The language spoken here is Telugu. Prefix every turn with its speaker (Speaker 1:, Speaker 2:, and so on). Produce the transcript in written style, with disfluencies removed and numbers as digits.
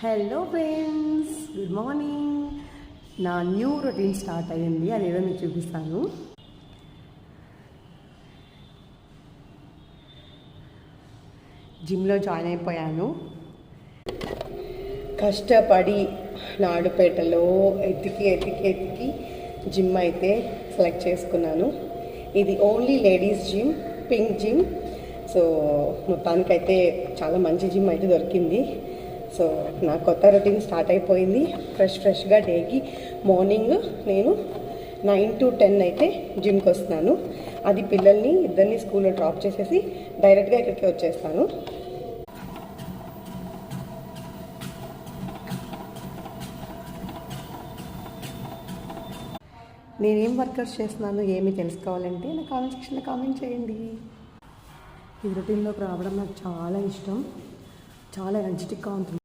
Speaker 1: Hello friends, good morning. నా న్యూ రొటీన్ స్టార్ట్ అయ్యింది, అదేదో మీకు చూపిస్తాను. జిమ్లో జాయిన్ అయిపోయాను. కష్టపడి నాడుపేటలో ఎతికి జిమ్ అయితే సెలెక్ట్ చేసుకున్నాను. ఇది only ladies gym, pink gym. So మొత్తానికైతే చాలా మంచి జిమ్ అయితే దొరికింది. సో నా కొత్త రొటీన్ స్టార్ట్ అయిపోయింది. ఫ్రెష్గా డేకి మార్నింగ్ నేను 9 to 10 అయితే జిమ్కి వస్తున్నాను. అది పిల్లల్ని ఇద్దరిని స్కూల్లో డ్రాప్ చేసేసి డైరెక్ట్గా ఇక్కడికి వచ్చేస్తాను. నేనేం వర్కౌట్స్ చేస్తున్నాను ఏమి తెలుసుకోవాలంటే నా కామెంట్ సెక్షన్లో కామెంట్ చేయండి. ఈ రొటీన్లోకి రావడం నాకు చాలా ఇష్టం, చాలా ఎనర్జెటిక్గా ఉంటుంది.